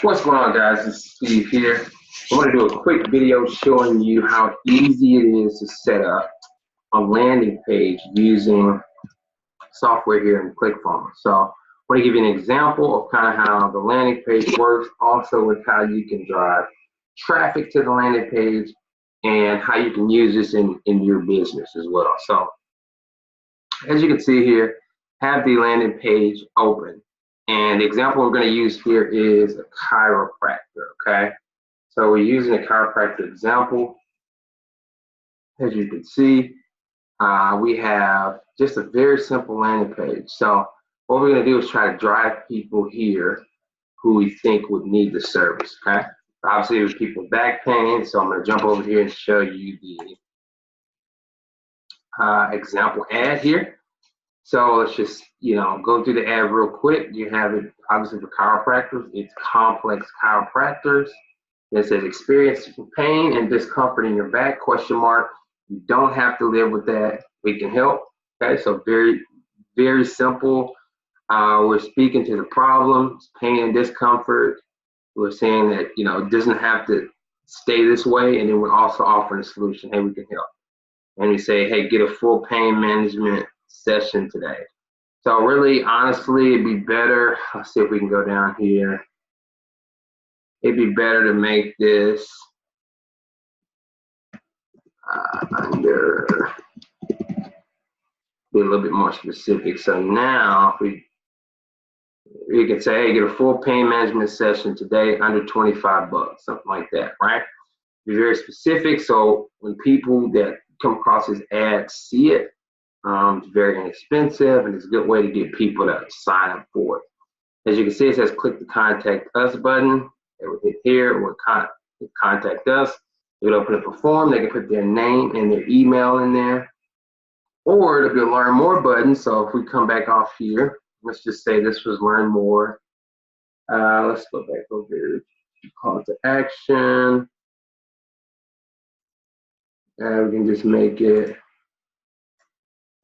What's going on, guys? It's Steve here. I want to do a quick video showing you how easy it is to set up a landing page using software here in ClickFunnels. So I want to give you an example of kind of how the landing page works, also with how you can drive traffic to the landing page and how you can use this in your business as well. So as you can see here, have the landing page open. And the example we're going to use here is a chiropractor, okay? So we're using a chiropractor example. As you can see, we have just a very simple landing page. So what we're going to do is try to drive people here who we think would need the service, okay? Obviously, there's people with back pain, so I'm going to jump over here and show you the example ad here. So let's just, go through the ad real quick. You have it, obviously, for chiropractors. It's complex chiropractors. It says experience pain and discomfort in your back, question mark. You don't have to live with that. We can help. Okay, so very, very simple. We're speaking to the problems, pain and discomfort. We're saying that, it doesn't have to stay this way. And then we're also offering a solution. Hey, we can help. And we say, hey, get a full pain management session today. So really, honestly, it'd be better. Let's see if we can go down here. It'd be better to make this be a little bit more specific. So now we can say, hey, get a full pain management session today under 25 bucks, something like that, right? Be very specific. So when people that come across this ad see it, it's very inexpensive, and it's a good way to get people to sign up for it. As you can see, it says click the contact us button. They will hit here, or contact us. It will open up a form. They can put their name and their email in there. Or it'll be a learn more button. So if we come back off here, let's just say this was learn more. Let's go back over here to call to action. And we can just make it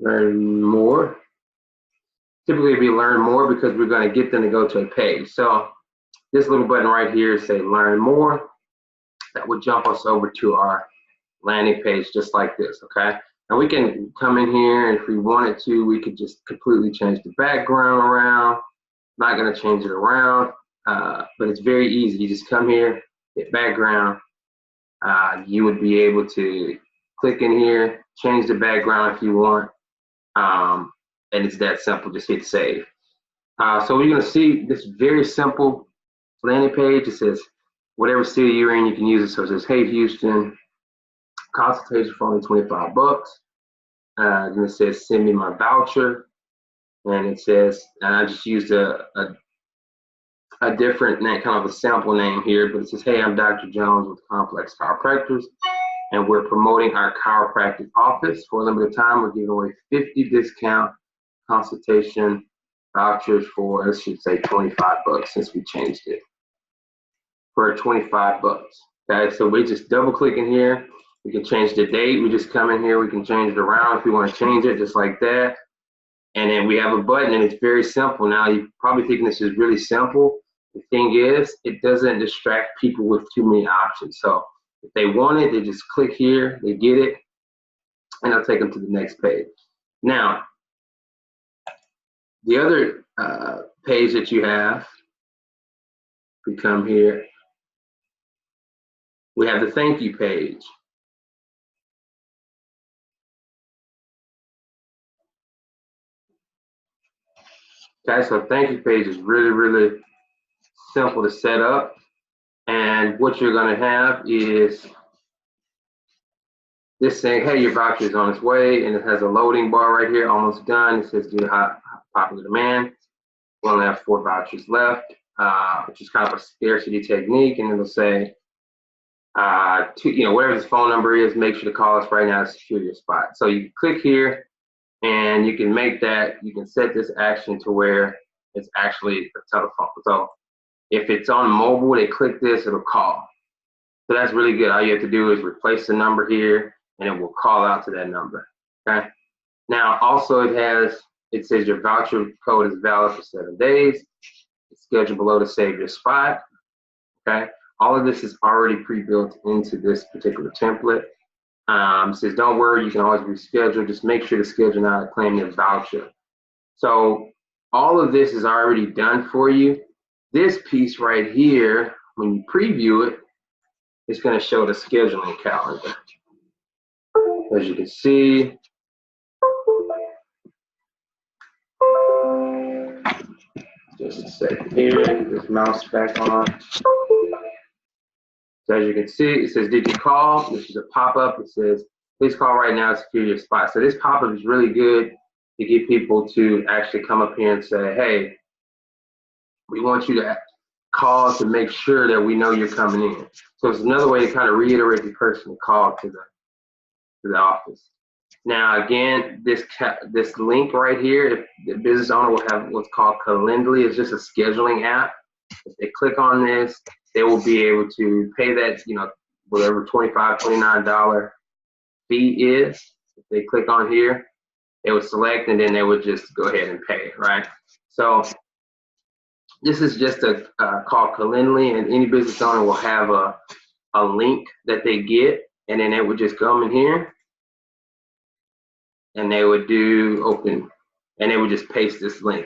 learn more. Typically it'd be learn more because we're going to get them to go to a page. So this little button right here say learn more. That would jump us over to our landing page just like this, okay? Now we can come in here, and if we wanted to, we could just completely change the background around. Not going to change it around, but it's very easy. You just come here, hit background. You would be able to click in here, change the background if you want. And it's that simple. Just hit save. So you're going to see this very simple landing page. It says whatever city you're in, you can use it. So it says, hey, Houston, consultation for only 25 bucks. And it says, send me my voucher. And it says, and I just used a different name, kind of a sample name here, but it says, hey, I'm Dr. Jones with Complex Chiropractors, and we're promoting our chiropractic office for a limited time. We're giving away 50 discount consultation vouchers for, I should say, 25 bucks since we changed it. For 25 bucks. Okay, so we just double click in here. We can change the date. We just come in here. We can change it around if we want to change it, just like that. And then we have a button, and it's very simple. Now, you're probably thinking this is really simple. The thing is, it doesn't distract people with too many options. So if they want it, they just click here, they get it, and it'll take them to the next page. Now, the other page that you have, we come here, we have the thank you page. Okay, so thank you page is really, really simple to set up. And what you're going to have is this saying, hey, your voucher is on its way, and it has a loading bar right here, almost done. It says due to high popular demand, we only have 4 vouchers left, which is kind of a scarcity technique, and it'll say, whatever this phone number is, make sure to call us right now to secure your spot. So you click here, and you can make that, you can set this action to where it's actually a telephone. So if it's on mobile, they click this, it'll call. So that's really good. All you have to do is replace the number here, and it will call out to that number, okay? Now, also it says your voucher code is valid for 7 days. It's scheduled below to save your spot. okay? All of this is already pre-built into this particular template. It says, don't worry, you can always reschedule. Just make sure to schedule now to claim your voucher. So all of this is already done for you. This piece right here, when you preview it, it's going to show the scheduling calendar. As you can see, just a second here, get this mouse back on. So as you can see, it says, did you call? This is a pop-up. It says, please call right now to secure your spot. So this pop-up is really good to get people to actually come up here and say, hey, we want you to call to make sure that we know you're coming in. So it's another way to kind of reiterate the person to call to the office. Now, again, this link right here, if the business owner will have what's called Calendly. It's just a scheduling app. If they click on this, they will be able to pay that, whatever $25, $29 fee is. If they click on here, they would select, and then they would just go ahead and pay it, right? So this is just called Calendly, and any business owner will have a link that they get, and then they would just come in here, and they would do open, and they would just paste this link.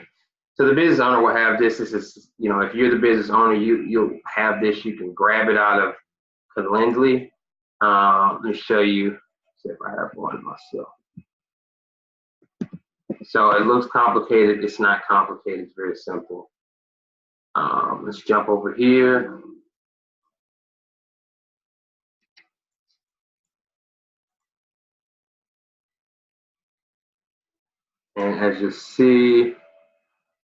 So the business owner will have this. This is, if you're the business owner, you'll have this. You can grab it out of Calendly. Let me show you, see if I have one myself. So it looks complicated. It's not complicated. It's very simple. Let's jump over here. And as you see,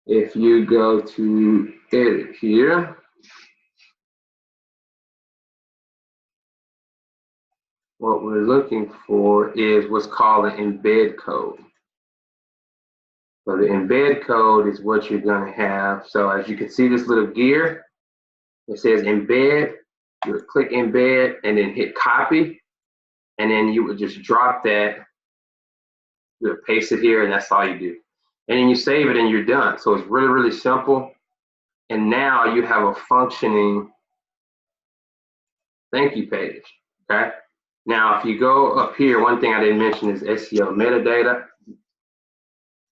if you go to edit here, what we're looking for is what's called an embed code. So the embed code is what you're going to have. So as you can see this little gear, it says embed. You would click embed and then hit copy. And then you would just drop that. You would paste it here, and that's all you do. And then you save it and you're done. So it's really, really simple. And now you have a functioning thank you page, okay? Now, if you go up here, one thing I didn't mention is SEO metadata.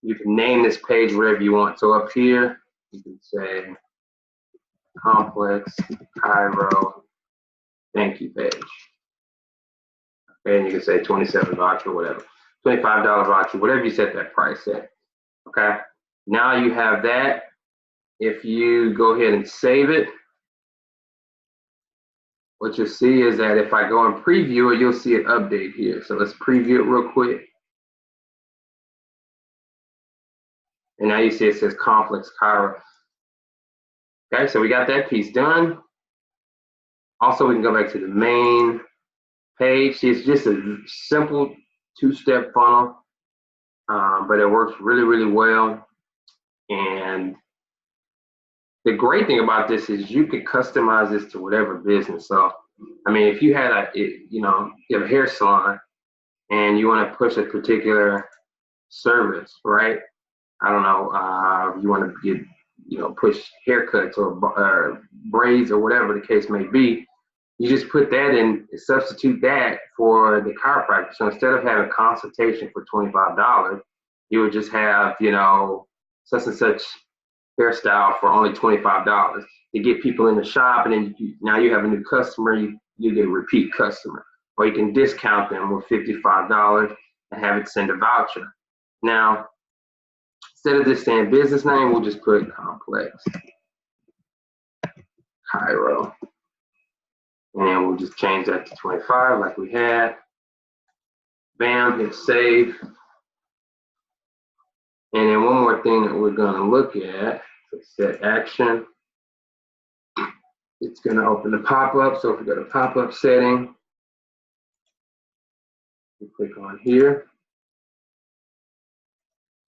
You can name this page whatever you want. So up here, you can say Complex Cairo thank you page. Okay, and you can say 27 voucher, whatever. $25 voucher, whatever you set that price at. Okay, now you have that. If you go ahead and save it, what you'll see is that if I go and preview it, you'll see an update here. So let's preview it real quick. And now you see it says Complex Cairo. Okay, so we got that piece done. Also, we can go back to the main page. It's just a simple two-step funnel, but it works really, really well. And the great thing about this is you could customize this to whatever business. So, I mean, if you had you have a hair salon and you want to push a particular service, right? I don't know, you want to get, push haircuts or braids or whatever the case may be. You just put that in, substitute that for the chiropractor. So instead of having consultation for $25, you would just have, such and such hairstyle for only $25 to get people in the shop, and then now you have a new customer, you get a repeat customer. Or you can discount them with $55 and have it send a voucher. Now, instead of just saying business name, we'll just put Complex Cairo. And then we'll just change that to 25 like we had. Bam, hit save. And then one more thing that we're going to look at, set action. It's going to open the pop-up. So if we go to pop-up setting, we click on here,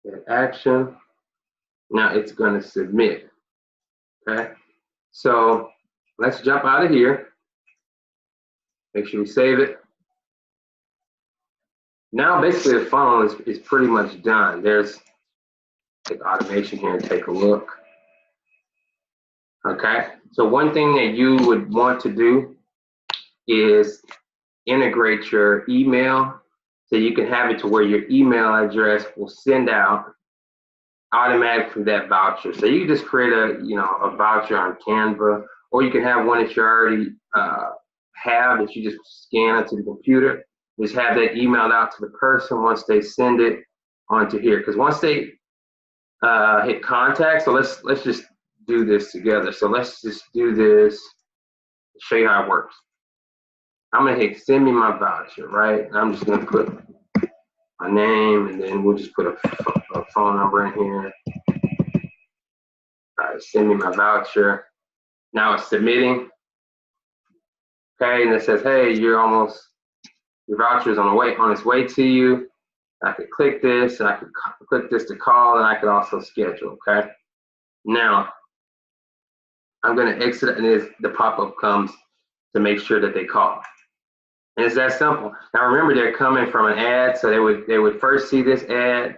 set action. Now it's going to submit. Okay. So let's jump out of here. Make sure we save it. Now basically the funnel is pretty much done. There's take automation here and take a look. Okay, so one thing that you would want to do is integrate your email so you can have it to where your email address will send out automatically that voucher. So you just create a voucher on Canva, or you can have one that you already have that you just scan onto the computer. Just have that emailed out to the person once they send it onto here. Because once they hit contact, so let's just do this together. So let's just do this, show you how it works. I'm gonna hit send me my voucher, right? And I'm just gonna put my name, and then we'll just put a phone number in here. All right, send me my voucher. Now it's submitting. Okay, and it says, hey, your voucher is on its way to you. I could click this, and I could click this to call, and I could also schedule, okay? Now, I'm gonna exit, and the pop-up comes to make sure that they call. And it's that simple. Now remember, they're coming from an ad, so they would first see this ad,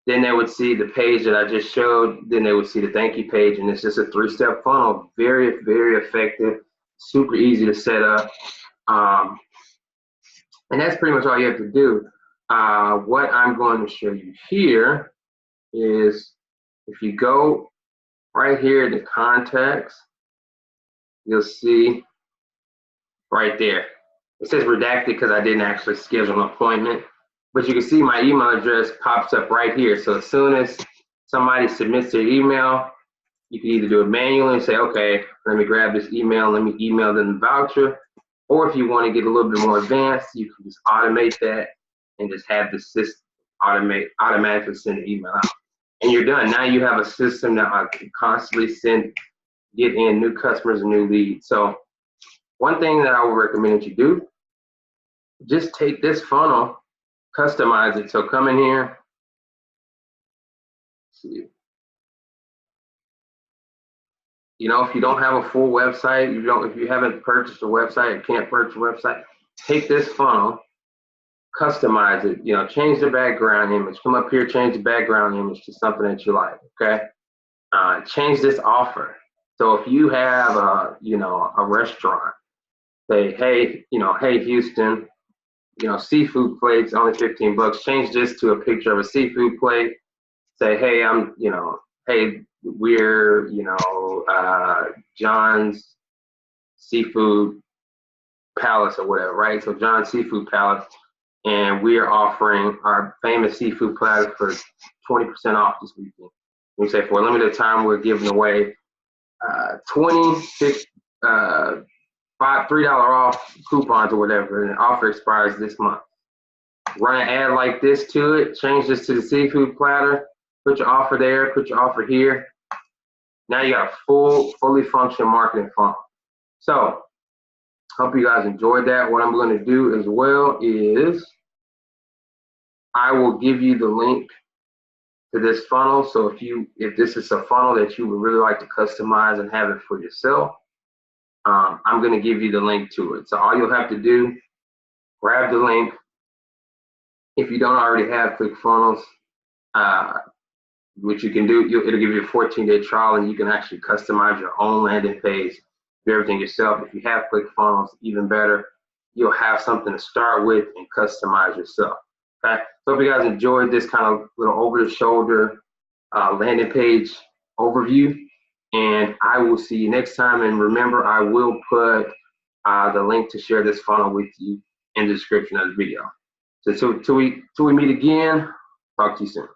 then they would see the page that I just showed, then they would see the thank you page, and it's just a 3-step funnel. Very, very effective, super easy to set up. And that's pretty much all you have to do. What I'm going to show you here is if you go right here to contacts, you'll see right there. It says redacted because I didn't actually schedule an appointment, but you can see my email address pops up right here. So as soon as somebody submits their email, you can either do it manually and say, okay, let me grab this email, let me email them the voucher. Or if you want to get a little bit more advanced, you can just automate that and just have the system automatically send the email out. And you're done. Now you have a system that I can constantly get in new customers and new leads. So one thing that I would recommend that you do, just take this funnel, customize it. So come in here, see. You know, if you don't have a full website, if you haven't purchased a website, can't purchase a website, take this funnel, customize it, you know, change the background image. Come up here, change the background image to something that you like, okay? Change this offer. So if you have a restaurant, say, hey, hey Houston, seafood plates only 15 bucks. Change this to a picture of a seafood plate. Say, hey, hey, we're, John's Seafood Palace or whatever, right? So John's Seafood Palace, and we are offering our famous seafood platter for 20% off this weekend. We say for a limited time, we're giving away $3 off coupons or whatever, and the offer expires this month. Run an ad like this to it, change this to the seafood platter, put your offer there, put your offer here. Now you got a fully functional marketing funnel. So, hope you guys enjoyed that. What I'm going to do as well is I will give you the link to this funnel. So if this is a funnel that you would really like to customize and have it for yourself, I'm going to give you the link to it. So all you'll have to do, grab the link. If you don't already have ClickFunnels, which you can do, it'll give you a 14-day trial, and you can actually customize your own landing page, do everything yourself. If you have ClickFunnels, even better, you'll have something to start with and customize yourself. Okay, so hope you guys enjoyed this kind of little over-the-shoulder landing page overview, and I will see you next time. And remember, I will put the link to share this funnel with you in the description of the video. So till we meet again, talk to you soon.